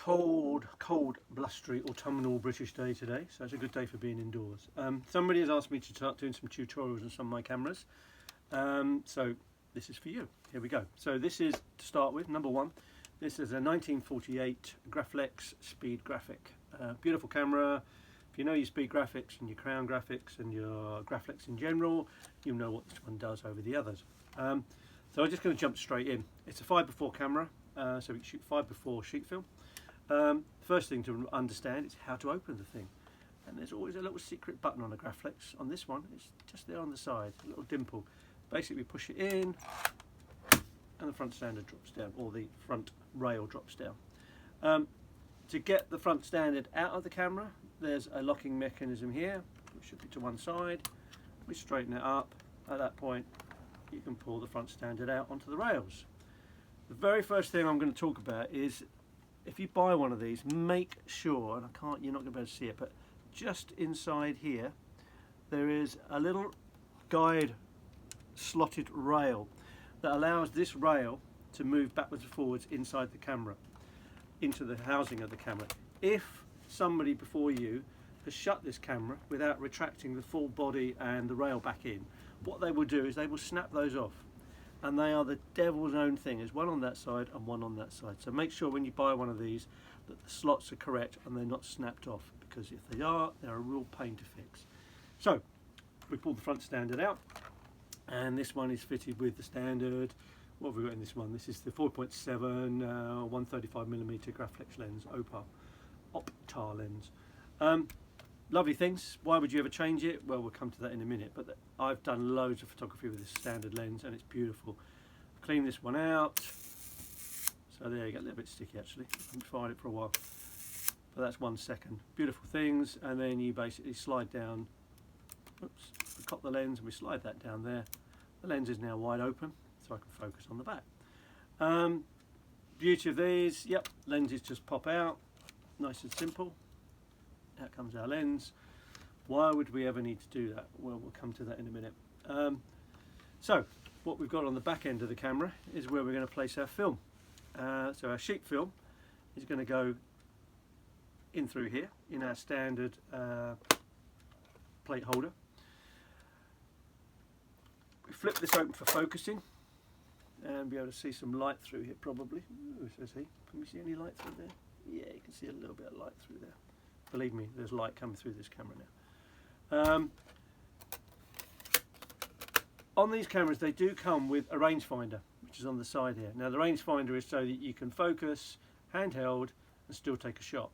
cold, blustery, autumnal British day today, so it's a good day for being indoors. Somebody has asked me to start doing some tutorials on some of my cameras, so this is for you. Here we go. So this is, to start with, number one. This is a 1948 Graflex Speed Graphic. Beautiful camera. If you know your Speed Graphics and your Crown Graphics and your Graflex in general, you know what this one does over the others. So I'm just going to jump straight in. It's a 5x4 camera, so we can shoot 5x4 sheet film. First thing to understand is how to open the thing. And there's always a little secret button on a Graflex. On this one, it's just there on the side, a little dimple. Basically, push it in, and the front standard drops down, or the front rail drops down. To get the front standard out of the camera, there's a locking mechanism here, which should be to one side. We straighten it up. At that point, you can pull the front standard out onto the rails. The very first thing I'm going to talk about is, if you buy one of these, make sure, and you're not going to be able to see it, but just inside here, there is a little guide slotted rail that allows this rail to move backwards and forwards inside the camera, into the housing of the camera. If somebody before you has shut this camera without retracting the full body and the rail back in, what they will do is they will snap those off, and they are the devil's own thing. There's one on that side and one on that side, so make sure when you buy one of these that the slots are correct and they're not snapped off, because if they are, they're a real pain to fix. So we pulled the front standard out, and this one is fitted with the standard, what have we got in this one? This is the 4.7 135mm Graflex lens, Optar lens. Lovely things. Why would you ever change it? Well, we'll come to that in a minute, but I've done loads of photography with this standard lens and it's beautiful. Clean this one out. So there you go, a little bit sticky actually. I haven't fired it for a while, but that's 1 second. Beautiful things, and then you basically slide down, oops, we cop the lens and we slide that down there. The lens is now wide open, so I can focus on the back. Beauty of these, yep, lenses just pop out, nice and simple. Out comes our lens. Why would we ever need to do that? Well, we'll come to that in a minute. So what we've got on the back end of the camera is where we're going to place our film. So our sheet film is going to go in through here in our standard plate holder. We flip this open for focusing and be able to see some light through here probably. Ooh, so see, can we see any light through there? Yeah, you can see a little bit of light through there. Believe me, there's light coming through this camera now. On these cameras, they do come with a rangefinder, which is on the side here. Now the rangefinder is so that you can focus handheld and still take a shot.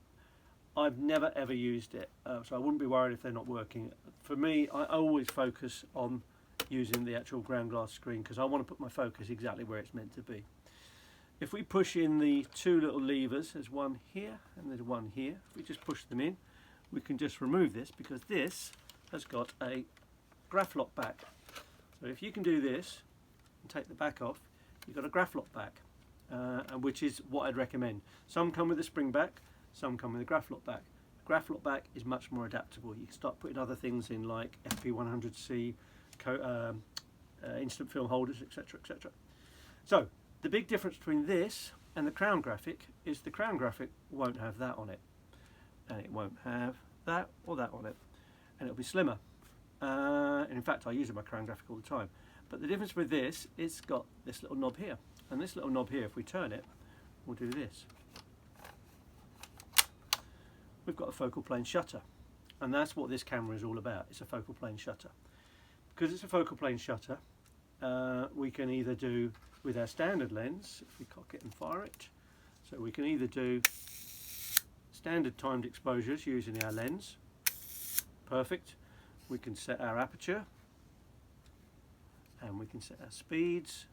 I've never ever used it, so I wouldn't be worried if they're not working. For me, I always focus on using the actual ground glass screen because I want to put my focus exactly where it's meant to be. If we push in the two little levers, there's one here and there's one here. If we just push them in, we can just remove this because this has got a Graflock back. So if you can do this and take the back off, you've got a Graflock back, which is what I'd recommend. Some come with a spring back, some come with a Graflock back. The Graflock back is much more adaptable. You can start putting other things in like FP100C, instant film holders, etc, etc. So the big difference between this and the Crown Graphic is the Crown Graphic won't have that on it, and it won't have that or that on it, and it'll be slimmer. And in fact, I use my Crown Graphic all the time. But the difference with this, it's got this little knob here, and this little knob here, if we turn it, we'll do this. We've got a focal plane shutter, and that's what this camera is all about. It's a focal plane shutter. Because it's a focal plane shutter, we can either do with our standard lens, if we cock it and fire it, so we can either do standard timed exposures using our lens, perfect. We can set our aperture, and we can set our speeds,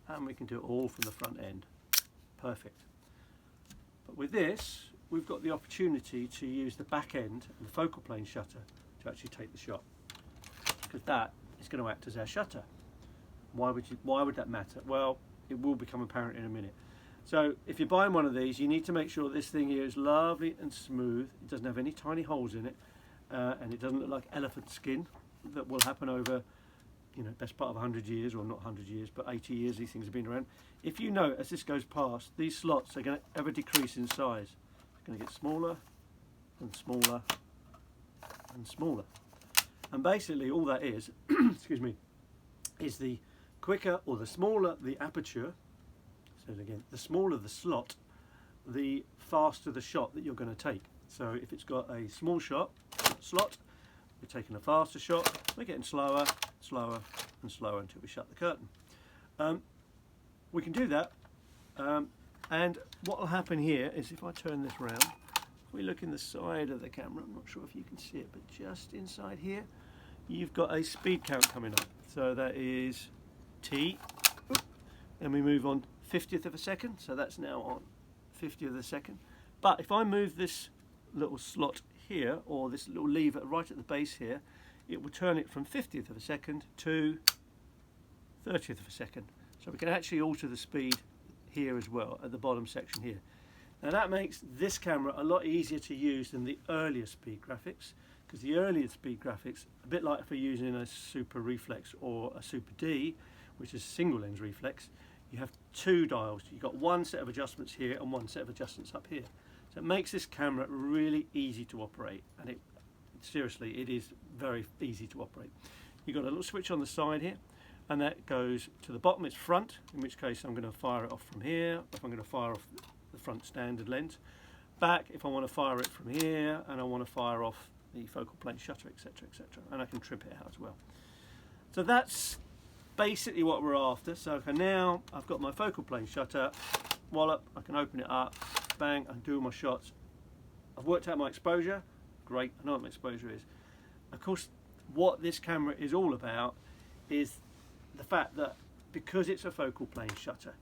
and we can do it all from the front end, perfect. But with this, we've got the opportunity to use the back end and the focal plane shutter to actually take the shot, because that is going to act as our shutter. Why would that matter? Well, it will become apparent in a minute. So if you're buying one of these, you need to make sure this thing here is lovely and smooth. It doesn't have any tiny holes in it, and it doesn't look like elephant skin that will happen over you know, best part of 100 years, or not 100 years, but 80 years these things have been around. If you know, as this goes past, these slots are going to ever decrease in size. It's going to get smaller and smaller and smaller. And basically all that is, excuse me, is the quicker or the smaller the aperture, so again, the smaller the slot, the faster the shot that you're going to take. So if it's got a small slot, we're taking a faster shot, we're getting slower, slower and slower until we shut the curtain. We can do that, and what will happen here is, if I turn this round, if we look in the side of the camera, I'm not sure if you can see it, but just inside here you've got a speed count coming up. So that is T, and we move on 50th of a second, so that's now on 50th of a second. But if I move this little slot here, or this little lever right at the base here, it will turn it from 50th of a second to 30th of a second. So we can actually alter the speed here as well at the bottom section here. Now that makes this camera a lot easier to use than the earlier speed graphics, because the earlier speed graphics, a bit like for using a Super Reflex or a Super D, which is single lens reflex, you have two dials. You've got one set of adjustments here and one set of adjustments up here. So it makes this camera really easy to operate, and seriously, it is very easy to operate. You've got a little switch on the side here, and that goes to the bottom, it's front, in which case I'm going to fire it off from here, if I'm going to fire off the front standard lens. Back, if I want to fire it from here, and I want to fire off the focal plane shutter, etc, etc, and I can trip it out as well. So that's basically what we're after. So now I've got my focal plane shutter, wallop, I can open it up, bang, and do all my shots. I've worked out my exposure, great, I know what my exposure is. Of course, what this camera is all about is the fact that because it's a focal plane shutter,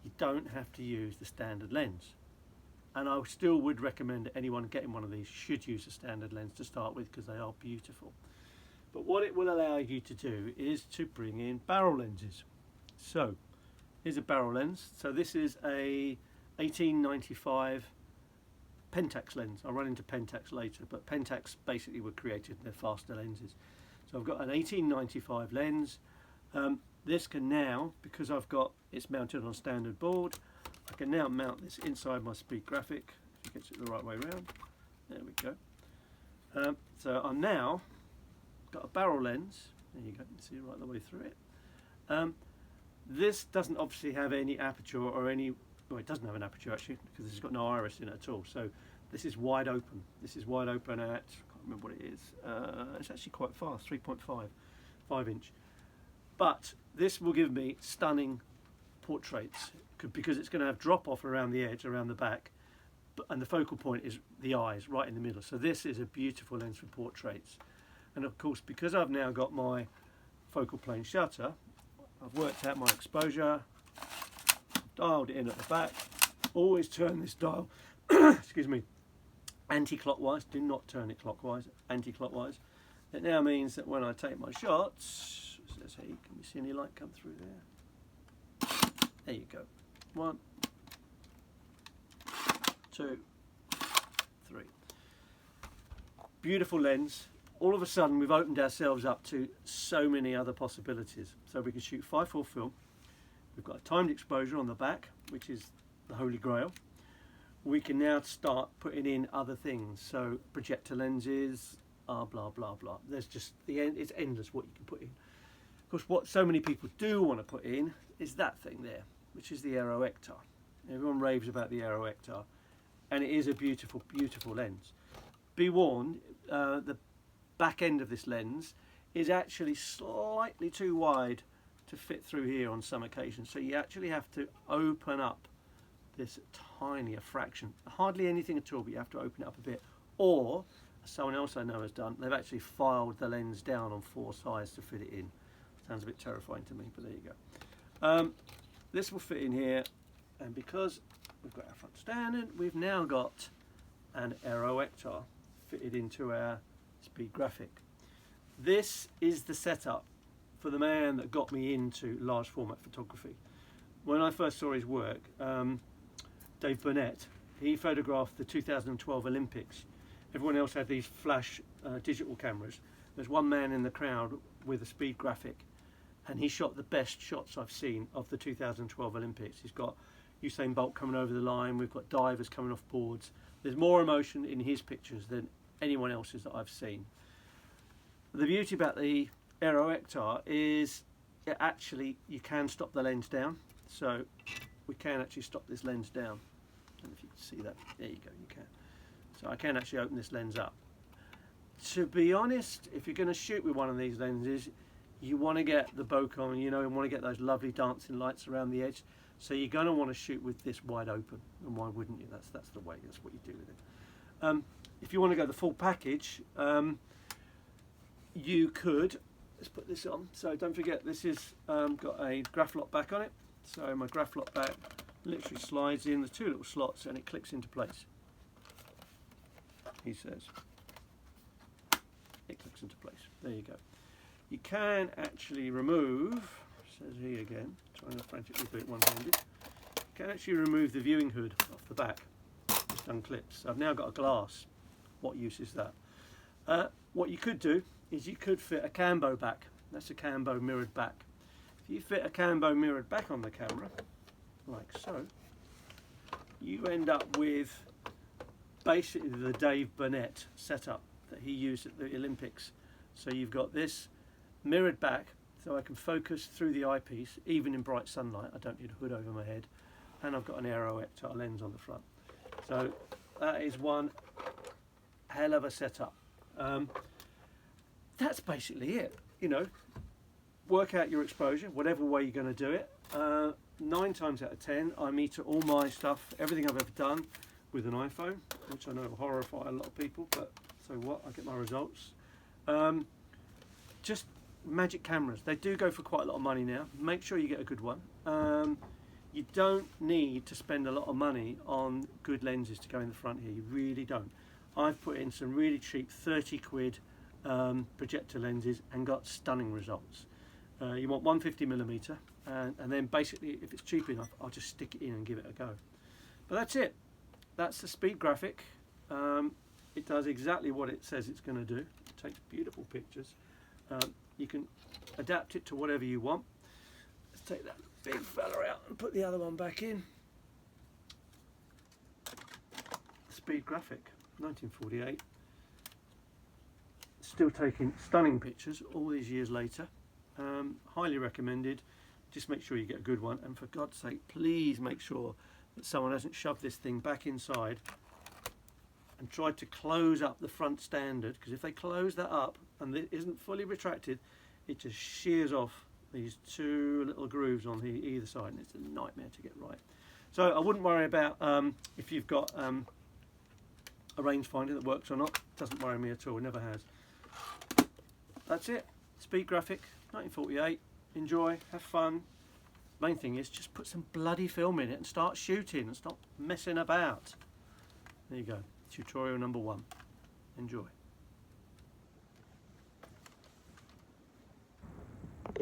you don't have to use the standard lens. And I still would recommend that anyone getting one of these should use a standard lens to start with, because they are beautiful. But what it will allow you to do is to bring in barrel lenses. So here's a barrel lens. So this is a 1895 Pentax lens. I'll run into Pentax later, but Pentax basically were created, they're faster lenses. So I've got an 1895 lens. This can now, because it's mounted on standard board, I can now mount this inside my Speed Graphic, if it gets it the right way around. There we go. So I'm now got a barrel lens. There you go, you can see right the way through it. This doesn't obviously have any aperture or any, well, it doesn't have an aperture actually, because it's got no iris in it at all. So this is wide open. This is wide open at, I can't remember what it is. It's actually quite fast, 3.5, 5-inch. But this will give me stunning portraits, because it's going to have drop off around the edge, around the back, and the focal point is the eyes right in the middle. So this is a beautiful lens for portraits. And of course, because I've now got my focal plane shutter, I've worked out my exposure, dialed it in at the back, always turn this dial, excuse me, anti-clockwise, do not turn it clockwise, anti-clockwise. It now means that when I take my shots, it says, hey, can we see any light come through there? There you go. 1, 2, 3. Beautiful lens. All of a sudden we've opened ourselves up to so many other possibilities. So we can shoot 5/4 film. We've got a timed exposure on the back, which is the holy grail. We can now start putting in other things. So projector lenses, blah blah blah. There's just it's endless what you can put in. Of course, what so many people do want to put in is that thing there, which is the Aero Ektar. Everyone raves about the Aero Ektar, and it is a beautiful, beautiful lens. Be warned, the back end of this lens is actually slightly too wide to fit through here on some occasions, so you actually have to open up this tinier fraction, hardly anything at all, but you have to open it up a bit. Or, as someone else I know has done, they've actually filed the lens down on 4 sides to fit it in. Sounds a bit terrifying to me, but there you go. This will fit in here, and because we've got our front standard, we've now got an Aero Ektar fitted into our Speed Graphic. This is the setup for the man that got me into large format photography. When I first saw his work, Dave Burnett, he photographed the 2012 Olympics. Everyone else had these flash digital cameras. There's one man in the crowd with a Speed Graphic, and he shot the best shots I've seen of the 2012 Olympics. He's got Usain Bolt coming over the line, we've got divers coming off boards. There's more emotion in his pictures than anyone else's that I've seen. The beauty about the Aero Ektar is you can stop the lens down, so we can actually stop this lens down. And if you can see that, there you go, you can. So I can actually open this lens up. To be honest, if you're going to shoot with one of these lenses, you want to get the bokeh, you want to get those lovely dancing lights around the edge. So you're going to want to shoot with this wide open, and why wouldn't you? That's the way. That's what you do with it. If you want to go the full package, you could. Let's put this on. So don't forget, this is got a Graflex back on it. So my Graflex back literally slides in the two little slots, and it clicks into place. He says it clicks into place. There you go. You can actually remove, says he again, trying to frantically do it one-handed. You can actually remove the viewing hood off the back. Just unclips. So I've now got a glass. What use is that? What you could do is you could fit a cambo back. That's a cambo mirrored back. If you fit a cambo mirrored back on the camera, like so, you end up with basically the Dave Burnett setup that he used at the Olympics. So you've got this mirrored back, so I can focus through the eyepiece, even in bright sunlight. I don't need a hood over my head, and I've got an Aero Ektar lens on the front. So that is one hell of a setup. That's basically it. Work out your exposure, whatever way you're going to do it. 9 times out of 10, I meter all my stuff, everything I've ever done, with an iPhone, which I know will horrify a lot of people, but so what, I get my results. Just magic cameras, they do go for quite a lot of money now. Make sure you get a good one. You don't need to spend a lot of money on good lenses to go in the front here, you really don't. I've put in some really cheap 30 quid projector lenses and got stunning results. You want 150mm, and then basically if it's cheap enough, I'll just stick it in and give it a go. But that's it. That's the Speed Graphic. It does exactly what it says it's going to do. It takes beautiful pictures. You can adapt it to whatever you want. Let's take that big fella out and put the other one back in. Speed Graphic, 1948. Still taking stunning pictures all these years later. Highly recommended. Just make sure you get a good one, and for God's sake, please make sure that someone hasn't shoved this thing back inside and tried to close up the front standard, because if they close that up and it isn't fully retracted, it just shears off these two little grooves on either side, and it's a nightmare to get right. So I wouldn't worry about if you've got a rangefinder that works or not. Doesn't worry me at all, never has. That's it. Speed Graphic, 1948. Enjoy, have fun. Main thing is just put some bloody film in it and start shooting and stop messing about. There you go, tutorial number 1. Enjoy.